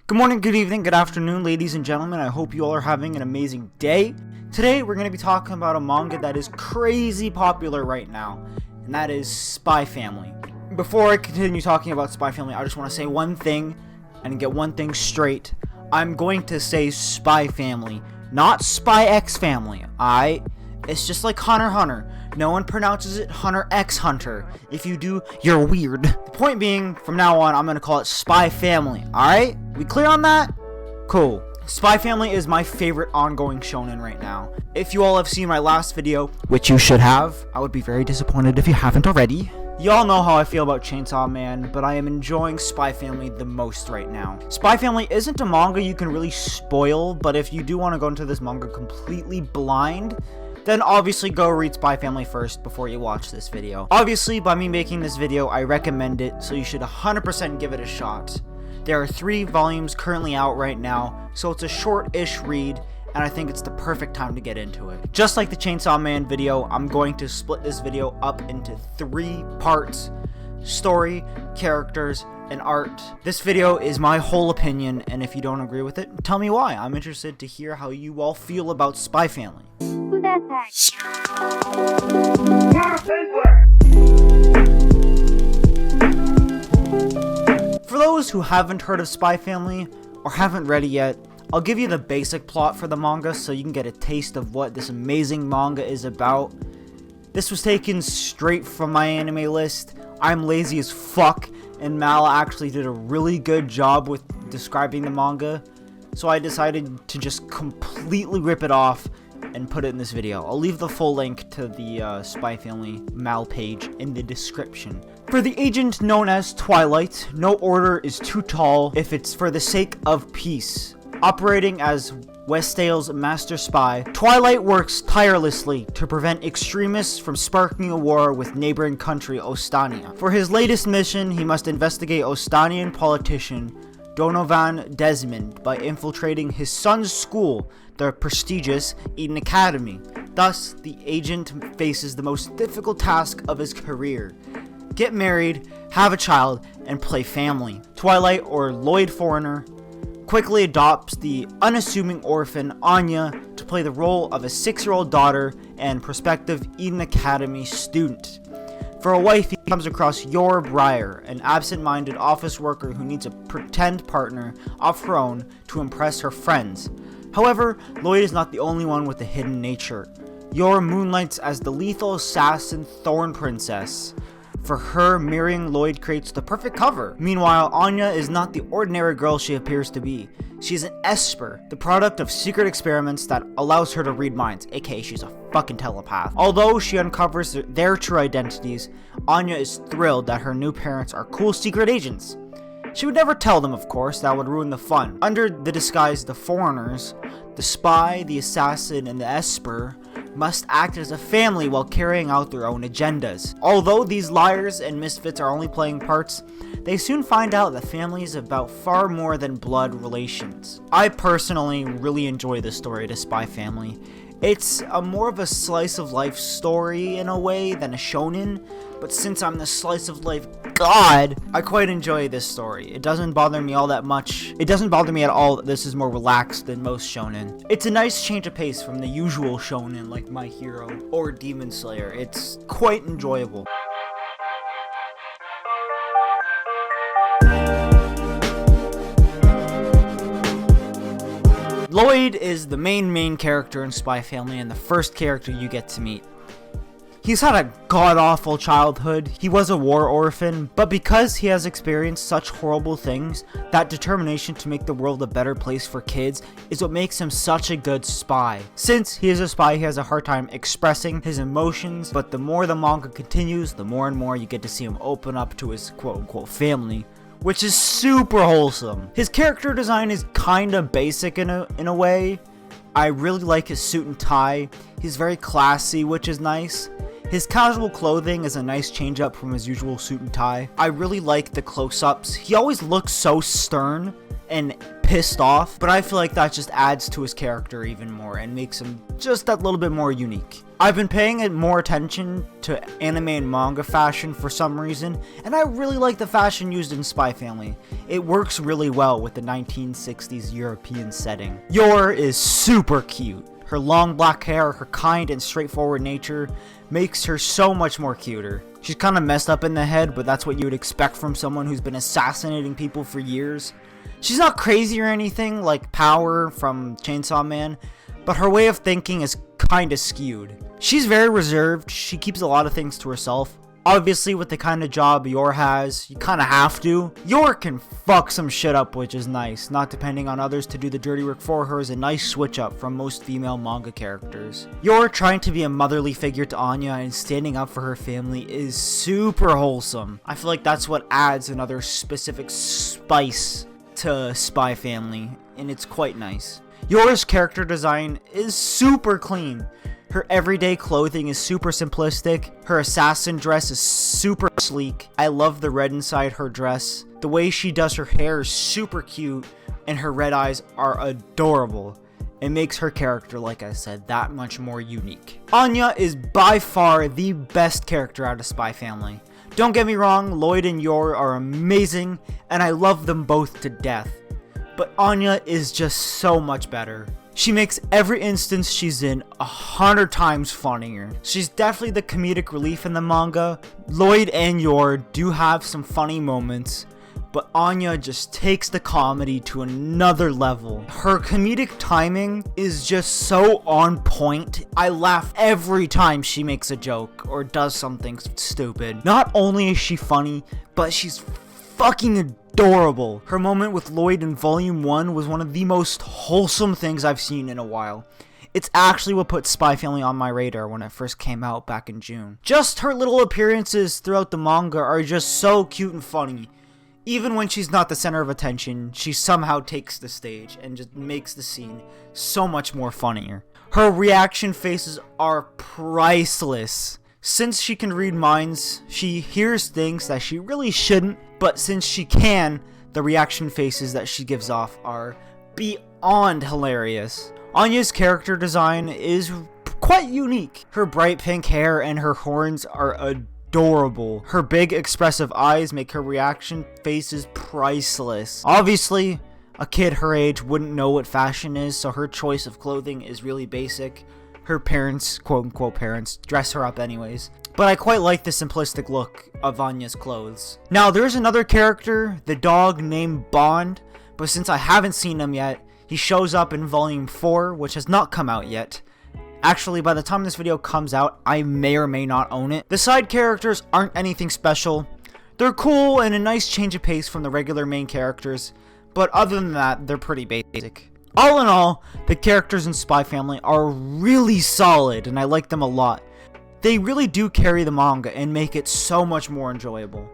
Good morning, good evening, good afternoon, ladies and gentlemen. I hope you all are having an amazing day. Today, we're going to be talking about a manga that is crazy popular right now, and that is Spy Family. Before I continue talking about Spy Family, I just want to say one thing and get one thing straight. I'm going to say Spy Family, not Spy X Family. It's just like Hunter x Hunter. No one pronounces it Hunter x Hunter. If you do, you're weird. The point being, from now on, I'm going to call it Spy Family. Alright? We clear on that? Cool. Spy Family is my favorite ongoing shonen right now. If you all have seen my last video, which you should have, I would be very disappointed if you haven't already. Y'all know how I feel about Chainsaw Man, but I am enjoying Spy Family the most right now. Spy Family isn't a manga you can really spoil, but if you do want to go into this manga completely blind, then obviously go read Spy Family first before you watch this video. Obviously, by me making this video, I recommend it, so you should 100% give it a shot. There are 3 volumes currently out right now, so it's a short-ish read, and I think it's the perfect time to get into it. Just like the Chainsaw Man video, I'm going to split this video up into 3 parts: story, characters, and art. This video is my whole opinion, and if you don't agree with it, tell me why. I'm interested to hear how you all feel about Spy Family. Kudasai. For those who haven't heard of Spy Family or haven't read it yet, I'll give you the basic plot for the manga so you can get a taste of what this amazing manga is about. This was taken straight from my anime list. I'm lazy as fuck, and Mala actually did a really good job with describing the manga, so I decided to just completely rip it off and put it in this video. I'll leave the full link to the Spy Family Mal page in the description. For the agent known as Twilight, no order is too tall if it's for the sake of peace. Operating as Westdale's master spy, Twilight works tirelessly to prevent extremists from sparking a war with neighboring country Ostania. For his latest mission, he must investigate Ostanian politician Donovan Desmond by infiltrating his son's school, the prestigious Eden Academy. Thus, the agent faces the most difficult task of his career: get married, have a child, and play family. Twilight, or Lloyd Foreigner, quickly adopts the unassuming orphan Anya to play the role of a 6-year-old daughter and prospective Eden Academy student. For a wife, he comes across Yor Breyer, an absent-minded office worker who needs a pretend partner of her own to impress her friends. However, Lloyd is not the only one with a hidden nature. Yor moonlights as the lethal assassin Thorn Princess. For her, marrying Lloyd creates the perfect cover. Meanwhile, Anya is not the ordinary girl she appears to be. She's an Esper, the product of secret experiments that allows her to read minds, aka she's a fucking telepath. Although she uncovers their true identities, Anya is thrilled that her new parents are cool secret agents. She would never tell them, of course, that would ruin the fun. Under the disguise the foreigners, the spy, the assassin, and the Esper must act as a family while carrying out their own agendas. Although these liars and misfits are only playing parts, they soon find out that family is about far more than blood relations. I personally really enjoy the story to Spy Family. It's more of a slice of life story in a way than a shonen, but since I'm the slice of life god, I quite enjoy this story. It doesn't bother me all that much. It doesn't bother me at all that this is more relaxed than most shonen. It's a nice change of pace from the usual shonen like My Hero or Demon Slayer. It's quite enjoyable. Lloyd is the main character in Spy Family and the first character you get to meet. He's had a god-awful childhood. He was a war orphan, but because he has experienced such horrible things, that determination to make the world a better place for kids is what makes him such a good spy. Since he is a spy, he has a hard time expressing his emotions, but the more the manga continues, the more and more you get to see him open up to his quote-unquote family, which is super wholesome. His character design is kinda basic in a way. I really like his suit and tie. He's very classy, which is nice. His casual clothing is a nice change up from his usual suit and tie. I really like the close-ups. He always looks so stern, and pissed off, but I feel like that just adds to his character even more and makes him just that little bit more unique. I've been paying more attention to anime and manga fashion for some reason, and I really like the fashion used in Spy Family. It works really well with the 1960s European setting. Yor is super cute. Her long black hair, her kind and straightforward nature makes her so much more cuter. She's kind of messed up in the head, but that's what you would expect from someone who's been assassinating people for years. She's not crazy or anything like Power from Chainsaw Man, but her way of thinking is kinda skewed. She's very reserved, she keeps a lot of things to herself. Obviously, with the kind of job Yor has, you kinda have to. Yor can fuck some shit up, which is nice. Not depending on others to do the dirty work for her is a nice switch up from most female manga characters. Yor trying to be a motherly figure to Anya and standing up for her family is super wholesome. I feel like that's what adds another specific spice to Spy Family, and it's quite nice. Yor's character design is super clean. Her everyday clothing is super simplistic. Her assassin dress is super sleek. I love the red inside her dress. The way she does her hair is super cute, and her red eyes are adorable. It makes her character, like I said, that much more unique. Anya is by far the best character out of Spy Family. Don't get me wrong, Lloyd and Yor are amazing, and I love them both to death. But Anya is just so much better. She makes every instance she's in 100 times funnier. She's definitely the comedic relief in the manga. Lloyd and Yor do have some funny moments, but Anya just takes the comedy to another level. Her comedic timing is just so on point. I laugh every time she makes a joke or does something stupid. Not only is she funny, but she's fucking adorable. Her moment with Lloyd in Volume 1 was one of the most wholesome things I've seen in a while. It's actually what put Spy Family on my radar when it first came out back in June. Just her little appearances throughout the manga are just so cute and funny. Even when she's not the center of attention, she somehow takes the stage and just makes the scene so much more funnier. Her reaction faces are priceless. Since she can read minds, she hears things that she really shouldn't, but since she can, the reaction faces that she gives off are beyond hilarious. Anya's character design is quite unique. Her bright pink hair and her horns are adorable. Her big expressive eyes make her reaction faces priceless. Obviously, a kid her age wouldn't know what fashion is, so her choice of clothing is really basic. Her parents, quote-unquote parents, dress her up anyways. But I quite like the simplistic look of Anya's clothes. Now, there's another character, the dog named Bond, but since I haven't seen him yet, he shows up in Volume 4, which has not come out yet. Actually, by the time this video comes out, I may or may not own it. The side characters aren't anything special. They're cool and a nice change of pace from the regular main characters, but other than that, they're pretty basic. All in all, the characters in Spy Family are really solid, and I like them a lot. They really do carry the manga and make it so much more enjoyable.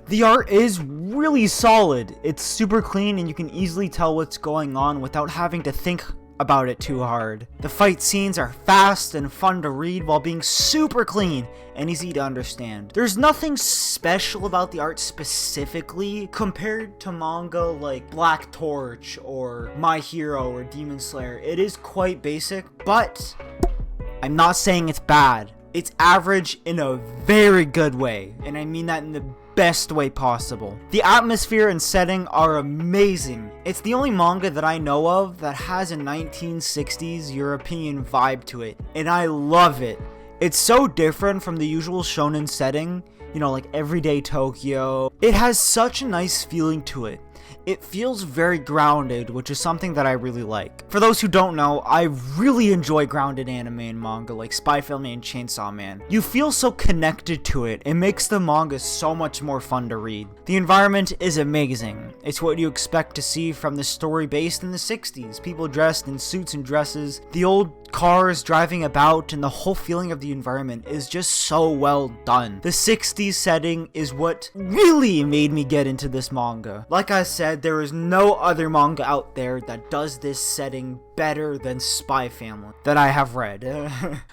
The art is really solid. It's super clean and you can easily tell what's going on without having to think about it too hard. The fight scenes are fast and fun to read while being super clean and easy to understand. There's nothing special about the art specifically compared to manga like Black Torch or My Hero or Demon Slayer. It is quite basic, but I'm not saying it's bad. It's average in a very good way, and I mean that in the best way possible. The atmosphere and setting are amazing. It's the only manga that I know of that has a 1960s European vibe to it, and I love it. It's so different from the usual shonen setting, you know, like everyday Tokyo. It has such a nice feeling to it. It feels very grounded, which is something that I really like. For those who don't know, I really enjoy grounded anime and manga like Spy Family and Chainsaw Man. You feel so connected to it. It makes the manga so much more fun to read. The environment is amazing. It's what you expect to see from the story based in the 60s. People dressed in suits and dresses, the old cars driving about, and the whole feeling of the environment is just so well done. The 60s setting is what really made me get into this manga. Like I said, there is no other manga out there that does this setting better than Spy Family that I have read.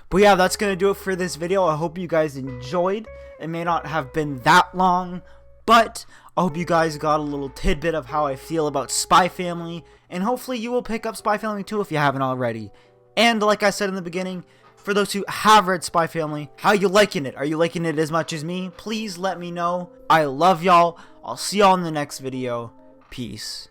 But yeah, that's gonna do it for this video. I hope you guys enjoyed. It may not have been that long, but I hope you guys got a little tidbit of how I feel about Spy Family, and hopefully you will pick up Spy Family too if you haven't already. And like I said in the beginning, for those who have read Spy Family, how you liking it? Are you liking it as much as me? Please let me know. I love y'all. I'll see y'all in the next video. Peace.